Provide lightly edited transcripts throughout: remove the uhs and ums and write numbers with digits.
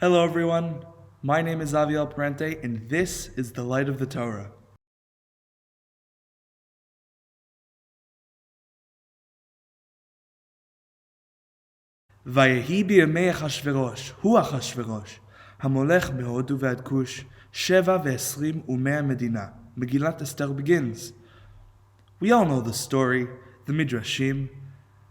Hello everyone, my name is Aviel Parente and this is the Light of the Torah. Vayehi biyamei Achashverosh, hu Achashverosh, hamolech behodu ועד כוש, 27 medina. Megillat Esther begins. We all know the story, the Midrashim,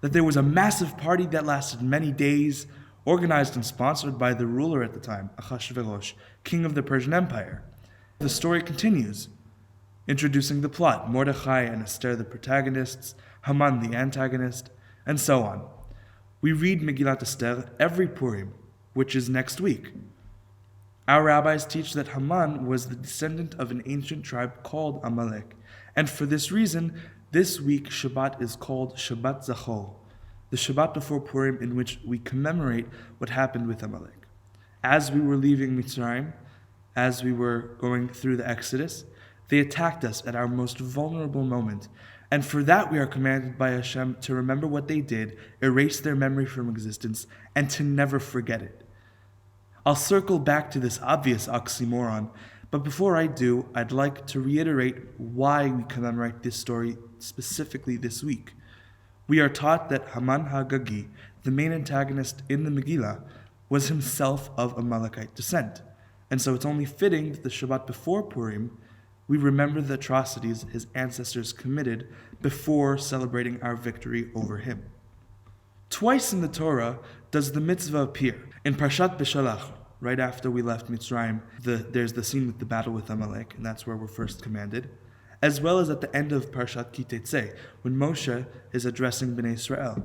that there was a massive party that lasted many days, organized and sponsored by the ruler at the time, Achashverosh, king of the Persian Empire. The story continues, introducing the plot, Mordechai and Esther the protagonists, Haman the antagonist, and so on. We read Megillat Esther every Purim, which is next week. Our rabbis teach that Haman was the descendant of an ancient tribe called Amalek, and for this reason, this week Shabbat is called Shabbat Zachor, the Shabbat before Purim in which we commemorate what happened with Amalek. As we were leaving Mitzrayim, as we were going through the Exodus, they attacked us at our most vulnerable moment, and for that we are commanded by Hashem to remember what they did, erase their memory from existence, and to never forget it. I'll circle back to this obvious oxymoron, but before I do, I'd like to reiterate why we commemorate this story specifically this week. We are taught that Haman HaGagi, the main antagonist in the Megillah, was himself of Amalekite descent, and so it's only fitting that the Shabbat before Purim, we remember the atrocities his ancestors committed before celebrating our victory over him. Twice in the Torah does the mitzvah appear. In Parshat Beshalach, right after we left Mitzrayim, there's the scene with the battle with Amalek, and that's where we're first commanded, as well as at the end of Parshat Ki Tetzei, when Moshe is addressing Bnei Israel.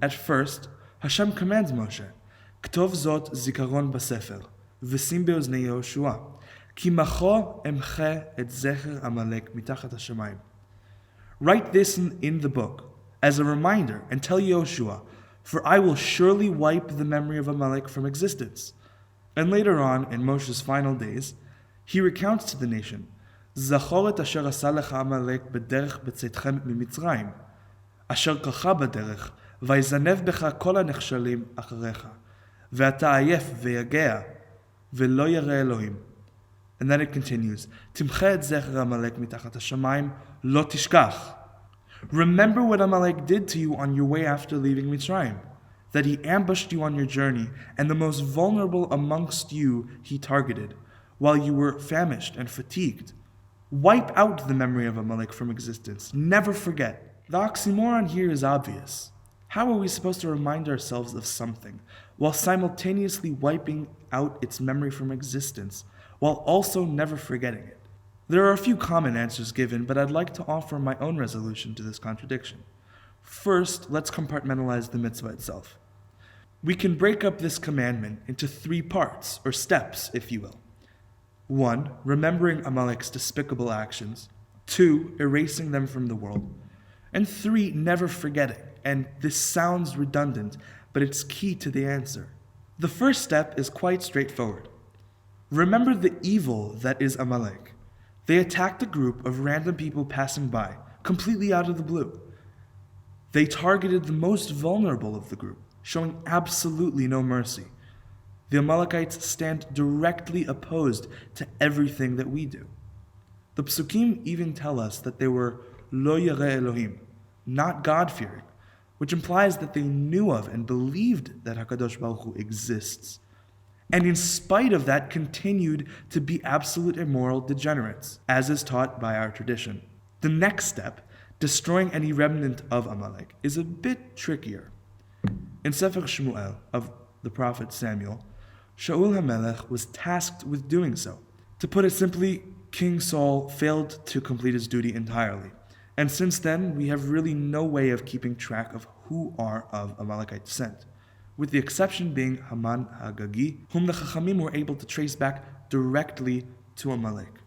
At first, Hashem commands Moshe, Ktov zot zikaron basefer, v'sim beoznei Yehoshua, ki macho emche et zecher Amalek mitachat hashamayim. Write this in the book, as a reminder, and tell Yehoshua, for I will surely wipe the memory of Amalek from existence. And later on, in Moshe's final days, he recounts to the nation, Zachor et asher asa lecha Amalek b'derech b'tzeitchem mimitzrayim, asher kalcha b'derech, vayzanev becha kol hanechshalim acharecha, ve'ata ayef ve'yagea, ve'lo yareh Elohim. And then it continues, Timche et zecher Amalek mitachat hashamayim, lo tishkach. Remember what Amalek did to you on your way after leaving Mitzrayim, that he ambushed you on your journey, and the most vulnerable amongst you he targeted, while you were famished and fatigued. Wipe out the memory of Amalek from existence. Never forget. The oxymoron here is obvious. How are we supposed to remind ourselves of something, while simultaneously wiping out its memory from existence, while also never forgetting it? There are a few common answers given, but I'd like to offer my own resolution to this contradiction. First, let's compartmentalize the mitzvah itself. We can break up this commandment into 3 parts, or steps, if you will. 1. Remembering Amalek's despicable actions. 2. Erasing them from the world. And 3. Never forgetting. And this sounds redundant, but it's key to the answer. The first step is quite straightforward. Remember the evil that is Amalek. They attacked a group of random people passing by, completely out of the blue. They targeted the most vulnerable of the group, showing absolutely no mercy. The Amalekites stand directly opposed to everything that we do. The Psukim even tell us that they were lo yareh Elohim, not God-fearing, which implies that they knew of and believed that HaKadosh Baruch Hu exists, and in spite of that continued to be absolute immoral degenerates, as is taught by our tradition. The next step, destroying any remnant of Amalek, is a bit trickier. In Sefer Shmuel of the prophet Samuel, Shaul HaMelech was tasked with doing so. To put it simply, King Saul failed to complete his duty entirely, and since then we have really no way of keeping track of who are of Amalekite descent, with the exception being Haman HaGagi, whom the Chachamim were able to trace back directly to Amalek.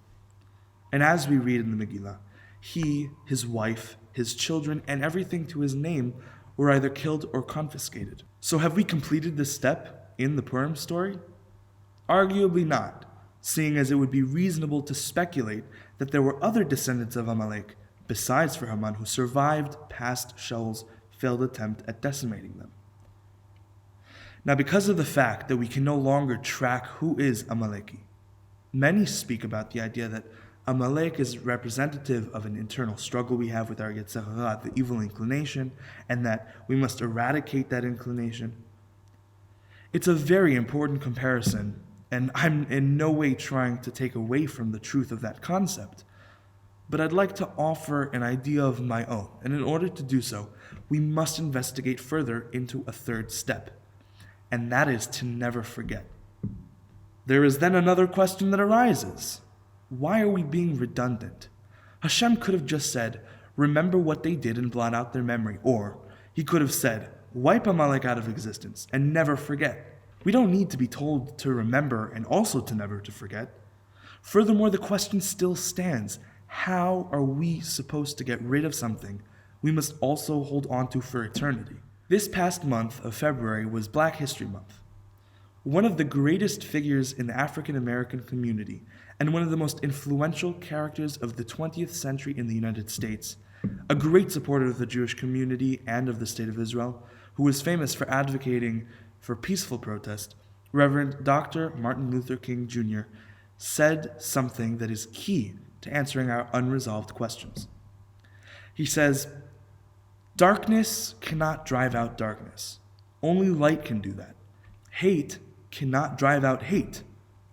And as we read in the Megillah, he, his wife, his children, and everything to his name were either killed or confiscated. So have we completed this step in the Purim story? Arguably not, seeing as it would be reasonable to speculate that there were other descendants of Amalek, besides for Haman, who survived past Shaul's failed attempt at decimating them. Now, because of the fact that we can no longer track who is Amaleki, many speak about the idea that Amalek is representative of an internal struggle we have with our Yetzer Hara, the evil inclination, and that we must eradicate that inclination. It's a very important comparison, and I'm in no way trying to take away from the truth of that concept. But I'd like to offer an idea of my own, and in order to do so, we must investigate further into a third step, and that is to never forget. There is then another question that arises. Why are we being redundant? Hashem could have just said, remember what they did and blot out their memory, or he could have said, wipe Amalek out of existence and never forget. We don't need to be told to remember and also to never to forget. Furthermore, the question still stands. How are we supposed to get rid of something we must also hold on to for eternity? This past month of February was Black History Month. One of the greatest figures in the African American community and one of the most influential characters of the 20th century in the United States, a great supporter of the Jewish community and of the State of Israel, who was famous for advocating for peaceful protest, Reverend Dr. Martin Luther King Jr. said something that is key to answering our unresolved questions. He says, darkness cannot drive out darkness. Only light can do that. Hate cannot drive out hate.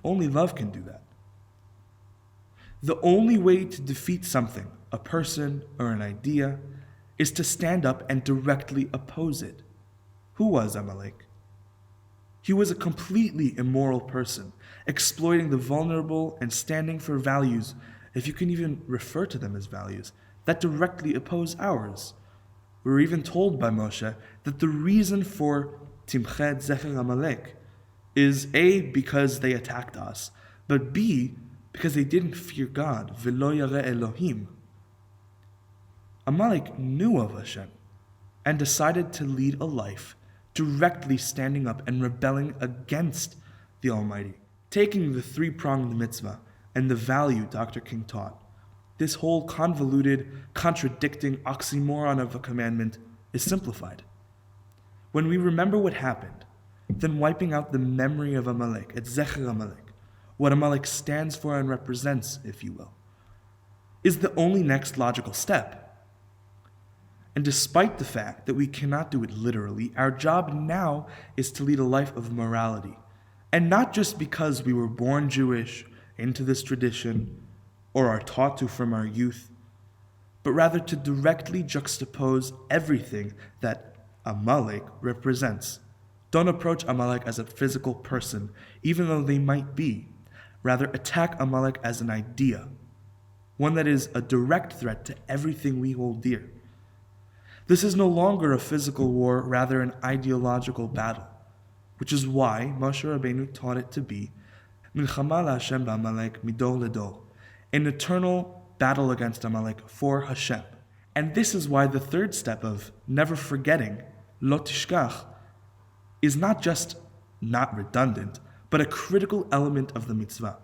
Only love can do that. The only way to defeat something, a person or an idea, is to stand up and directly oppose it. Who was Amalek? He was a completely immoral person, exploiting the vulnerable and standing for values, if you can even refer to them as values, that directly oppose ours. We were even told by Moshe that the reason for Timchet Zecher Amalek is A, because they attacked us, but B, because they didn't fear God, V'lo yareh Elohim. Amalek knew of Hashem and decided to lead a life directly standing up and rebelling against the Almighty, taking the three-pronged mitzvah and the value Dr. King taught. This whole convoluted, contradicting oxymoron of a commandment is simplified. When we remember what happened, then wiping out the memory of Amalek, et Zecher Amalek, what Amalek stands for and represents, if you will, is the only next logical step. And despite the fact that we cannot do it literally, our job now is to lead a life of morality. And not just because we were born Jewish, into this tradition, or are taught to from our youth, but rather to directly juxtapose everything that Amalek represents. Don't approach Amalek as a physical person, even though they might be. Rather, attack Amalek as an idea, one that is a direct threat to everything we hold dear. This is no longer a physical war, rather an ideological battle, which is why Moshe Rabbeinu taught it to be Milchama LaHashem ba'Amalek midor ledor, an eternal battle against Amalek for Hashem. And this is why the third step of never forgetting, lo tishkach, is not just not redundant, but a critical element of the mitzvah.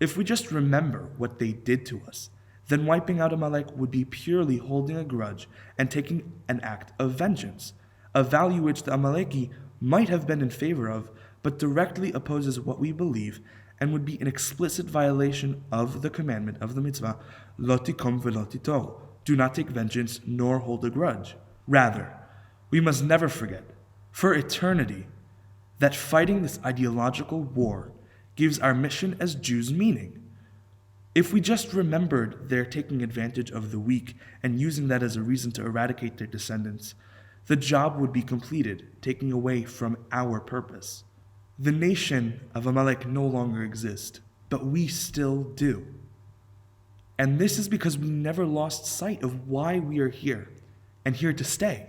If we just remember what they did to us, then wiping out Amalek would be purely holding a grudge and taking an act of vengeance, a value which the Amaleki might have been in favor of, but directly opposes what we believe and would be an explicit violation of the commandment of the mitzvah, lo tikom v'lo titor, do not take vengeance nor hold a grudge. Rather, we must never forget, for eternity, that fighting this ideological war gives our mission as Jews meaning. If we just remembered their taking advantage of the weak and using that as a reason to eradicate their descendants, the job would be completed, taking away from our purpose. The nation of Amalek no longer exists, but we still do. And this is because we never lost sight of why we are here, and here to stay.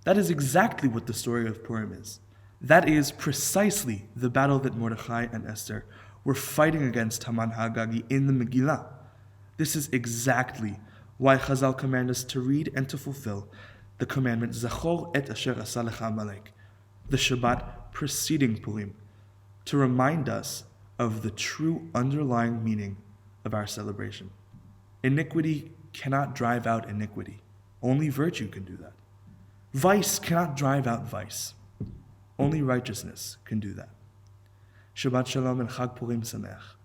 That is exactly what the story of Purim is. That is precisely the battle that Mordechai and Esther were fighting against Haman Hagagi in the Megillah. This is exactly why Chazal command us to read and to fulfill the commandment Zachor et asher asa lecha Amalek, the Shabbat preceding Purim, to remind us of the true underlying meaning of our celebration. Iniquity cannot drive out iniquity. Only virtue can do that. Vice cannot drive out vice. Only righteousness can do that. Shabbat Shalom and Chag Purim Sameach.